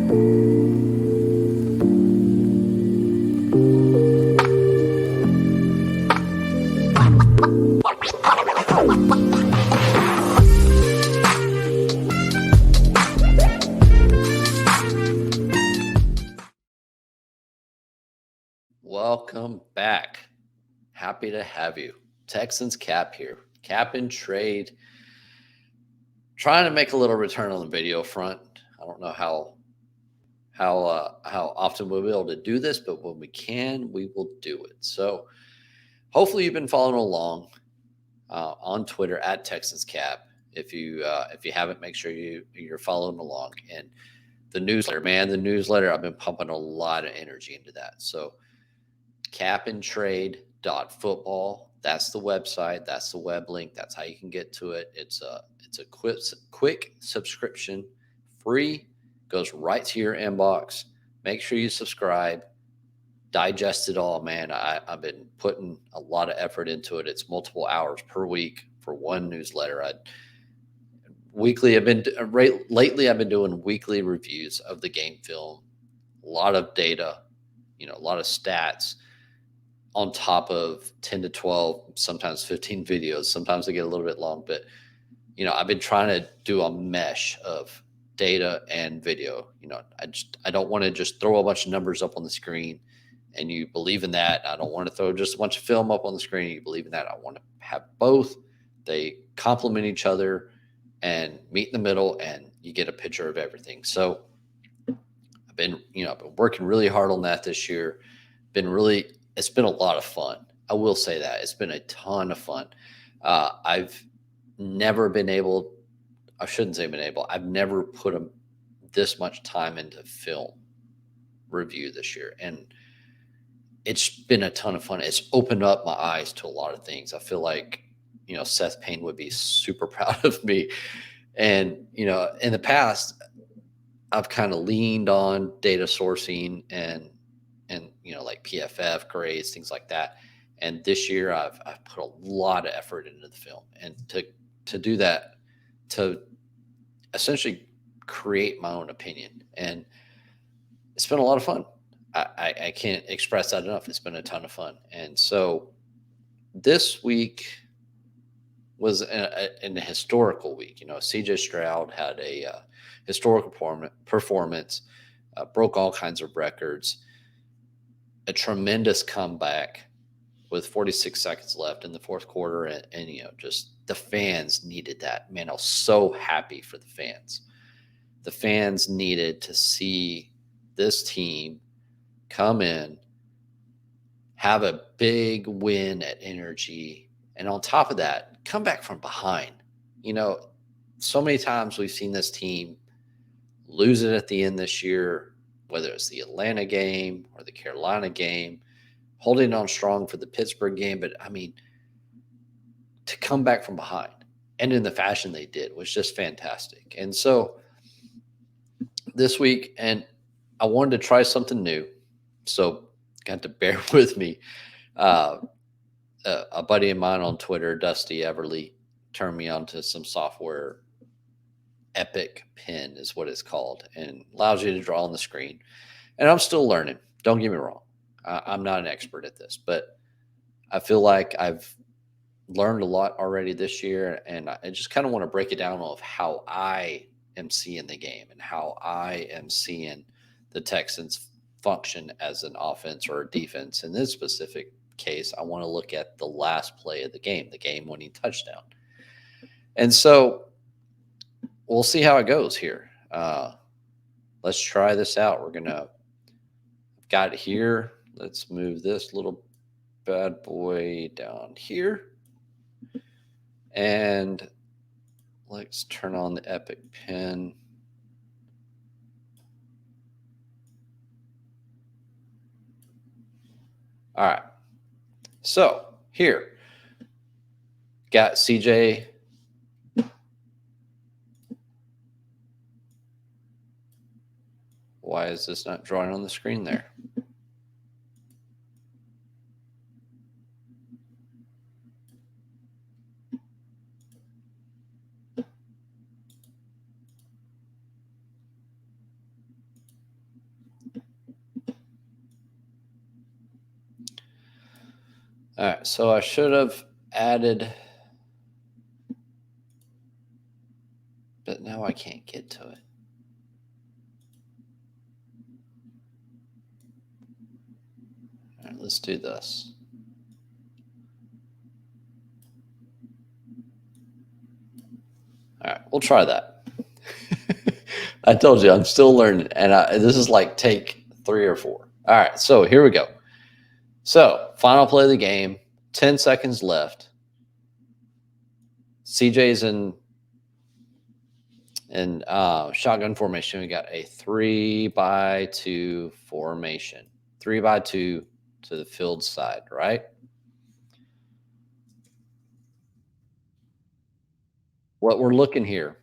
Welcome back. Happy to have you. Texans Cap here. Cap and trade. Trying to make a little return on the video front. I don't know how often we'll be able to do this, but when we can, we will do it. So hopefully you've been following along on Twitter at Texans Cap. If you haven't, make sure you're following along. And the newsletter, I've been pumping a lot of energy into that. So capandtrade.football. That's the website. That's the web link. That's how you can get to it. It's a quick subscription, free, goes right to your inbox. Make sure you subscribe. Digest it all, man. I've been putting a lot of effort into it. It's multiple hours per week for one newsletter. Lately I've been doing weekly reviews of the game film, a lot of data, a lot of stats, on top of 10 to 12, sometimes 15 videos. Sometimes they get a little bit long, but I've been trying to do a mesh of data and video. I don't want to just throw a bunch of numbers up on the screen and you believe in that. I don't want to throw just a bunch of film up on the screen and you believe in that. I want to have both. They complement each other and meet in the middle and you get a picture of everything. So I've been working really hard on that this year. It's been a lot of fun. I will say that it's been a ton of fun. I've never been able, I shouldn't say been able, I've never put this much time into film review this year. And it's been a ton of fun. It's opened up my eyes to a lot of things. I feel like, Seth Payne would be super proud of me. And, in the past, I've kind of leaned on data sourcing and like PFF grades, things like that. And this year I've put a lot of effort into the film and to do that, to essentially create my own opinion. And it's been a lot of fun. I can't express that enough. It's been a ton of fun. And so this week was an historical week. CJ Stroud had a historical performance, broke all kinds of records, a tremendous comeback with 46 seconds left in the fourth quarter. And just the fans needed that. Man, I was so happy for the fans. The fans needed to see this team come in, have a big win at energy, and on top of that, come back from behind. So many times we've seen this team lose it at the end this year, whether it's the Atlanta game or the Carolina game, holding on strong for the Pittsburgh game. But to come back from behind and in the fashion they did was just fantastic. And so this week, and I wanted to try something new, so got to bear with me. A buddy of mine on Twitter, Dusty Everly, turned me on to some software. Epic Pen is what it's called, and allows you to draw on the screen. And I'm still learning. Don't get me wrong. I'm not an expert at this, but I feel like I've learned a lot already this year, and I just kind of want to break it down of how I am seeing the game and how I am seeing the Texans function as an offense or a defense. In this specific case, I want to look at the last play of the game-winning touchdown. And so we'll see how it goes here. Let's try this out. Got it here. Let's move this little bad boy down here. And let's turn on the Epic Pen. All right. So here, got CJ. Why is this not drawing on the screen there? All right, so I should have added, but now I can't get to it. All right, let's do this. All right, we'll try that. I told you I'm still learning, and this is like take 3 or 4. All right, so here we go. So, final play of the game, 10 seconds left. CJ's in shotgun formation. We got a 3-by-2 formation. 3-by-2 to the field side, right? What we're looking here,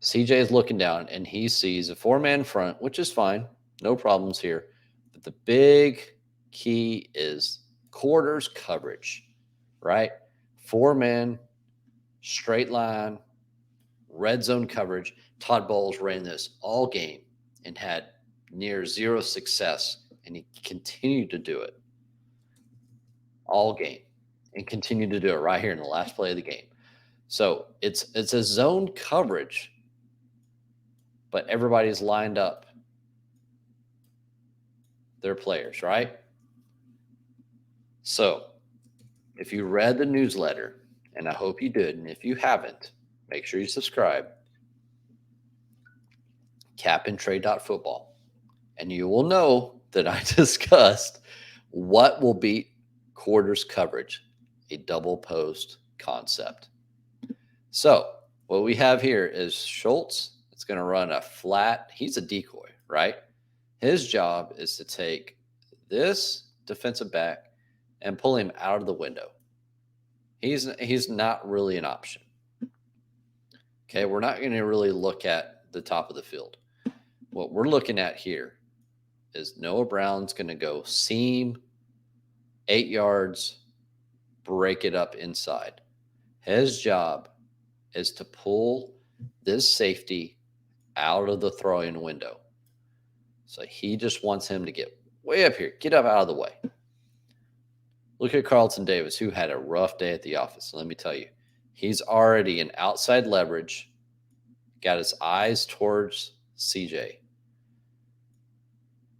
CJ is looking down and he sees a 4-man front, which is fine. No problems here. But the big key is quarters coverage, right? 4-man, straight line, red zone coverage. Todd Bowles ran this all game and had near zero success, and he continued to do it all game and continued to do it right here in the last play of the game. So it's a zone coverage, but everybody's lined up their players, right? So if you read the newsletter, and I hope you did, and if you haven't, make sure you subscribe, capandtrade.football, and you will know that I discussed what will beat quarters coverage, a double post concept. So what we have here is Schultz. It's going to run a flat. He's a decoy, right? His job is to take this defensive back and pull him out of the window. He's not really an option. Okay, we're not going to really look at the top of the field. What we're looking at here is Noah Brown's going to go seam 8 yards, break it up inside. His job is to pull this safety out of the throwing window. So he just wants him to get way up here, get up out of the way. Look at Carlton Davis, who had a rough day at the office. Let me tell you, he's already in outside leverage, got his eyes towards CJ.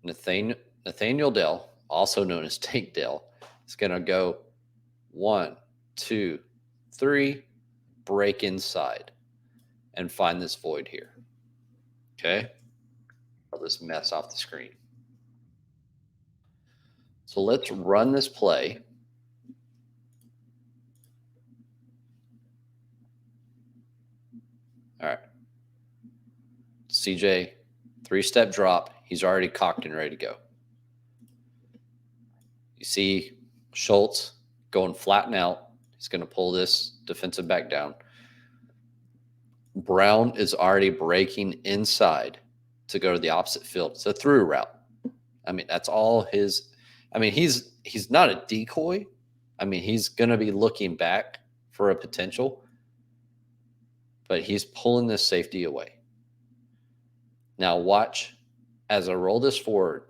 Nathaniel Dell, also known as Tank Dell, is going to go 1, 2, 3, break inside and find this void here. Okay? I'll just mess off the screen. So let's run this play. All right. CJ, 3-step drop. He's already cocked and ready to go. You see Schultz going flatten out. He's going to pull this defensive back down. Brown is already breaking inside to go to the opposite field. It's a through route. I mean, that's all his. I mean, he's not a decoy. I mean, he's going to be looking back for a potential, but he's pulling this safety away. Now watch as I roll this forward.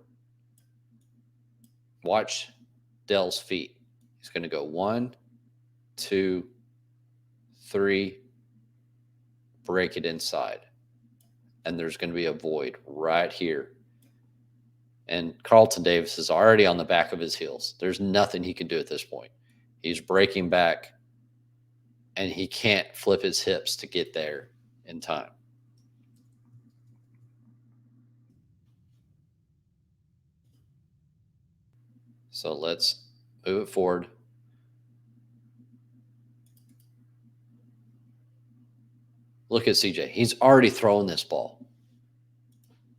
Watch Dell's feet. He's going to go 1, 2, 3, break it inside. And there's going to be a void right here. And Carlton Davis is already on the back of his heels. There's nothing he can do at this point. He's breaking back, and he can't flip his hips to get there in time. So let's move it forward. Look at CJ. He's already thrown this ball.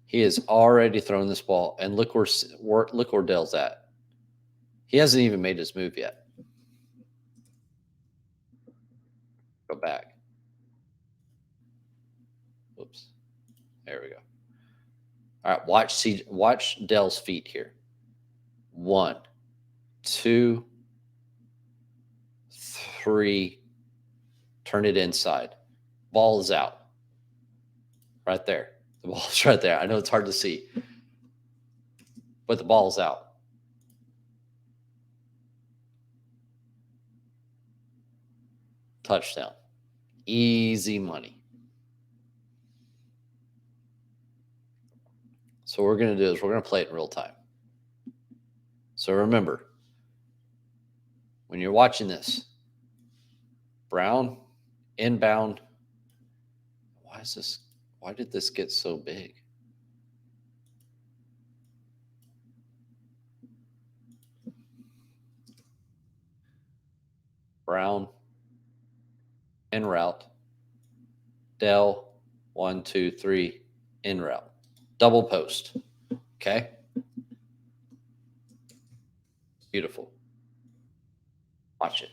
He has already thrown this ball, and look where Dell's at. He hasn't even made his move yet. Go back. Whoops. There we go. All right, watch Dell's feet here. 1, 2, 3. Turn it inside. Ball is out. Right there. The ball's right there. I know it's hard to see, but the ball's out. touchdown. Easy money. So what we're going to do is we're going to play it in real time. So remember, when you're watching this, Brown, inbound. Why is this? Why did this get so big? Brown, en route. Dell, 1, 2, 3, en route. Double post. Okay. Beautiful. Watch it.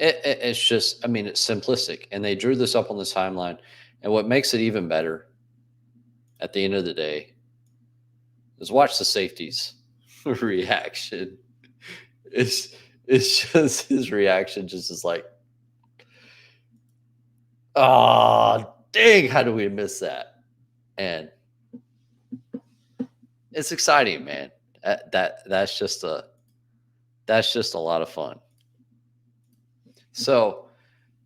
It's just, I mean, it's simplistic. And they drew this up on the timeline. And what makes it even better at the end of the day is watch the safeties reaction. It's it's just his reaction just is like, oh dang, how do we miss that? And it's exciting, man. That's just a lot of fun. So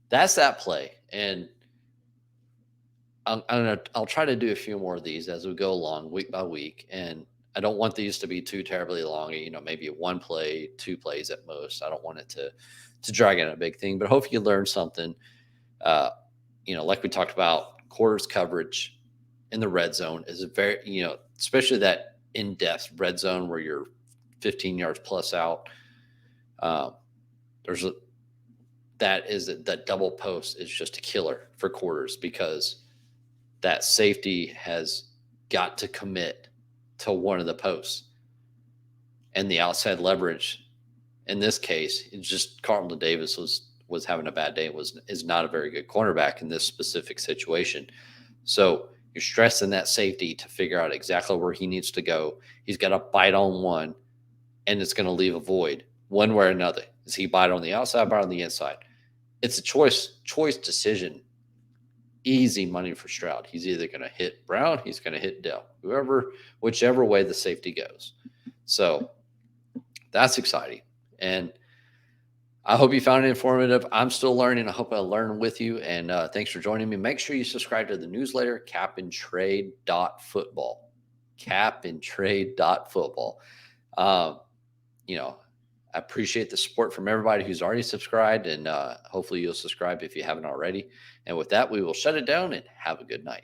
that's that play. And I'll try to do a few more of these as we go along week by week. And I don't want these to be too terribly long. You know, maybe one play, two plays at most. I don't want it to drag in a big thing. But hopefully you learn something. Uh, you know, like we talked about, quarters coverage in the red zone is a very, you know, especially that in-depth red zone where you're 15 yards plus out. Um, there's a that double post is just a killer for quarters because that safety has got to commit to one of the posts. And the outside leverage in this case, it's just Carlton Davis was having a bad day. Is not a very good cornerback in this specific situation. So you're stressing that safety to figure out exactly where he needs to go. He's got to bite on one, and it's going to leave a void one way or another. Is he bite on the outside, bite on the inside? It's a choice decision. Easy money for Stroud. He's either going to hit Brown, he's going to hit Dell, whichever way the safety goes. So that's exciting. And I hope you found it informative. I'm still learning. I hope I learn with you. And thanks for joining me. Make sure you subscribe to the newsletter, capandtrade.football. Capandtrade.football. Um, you know, I appreciate the support from everybody who's already subscribed. And hopefully you'll subscribe if you haven't already. And with that, we will shut it down and have a good night.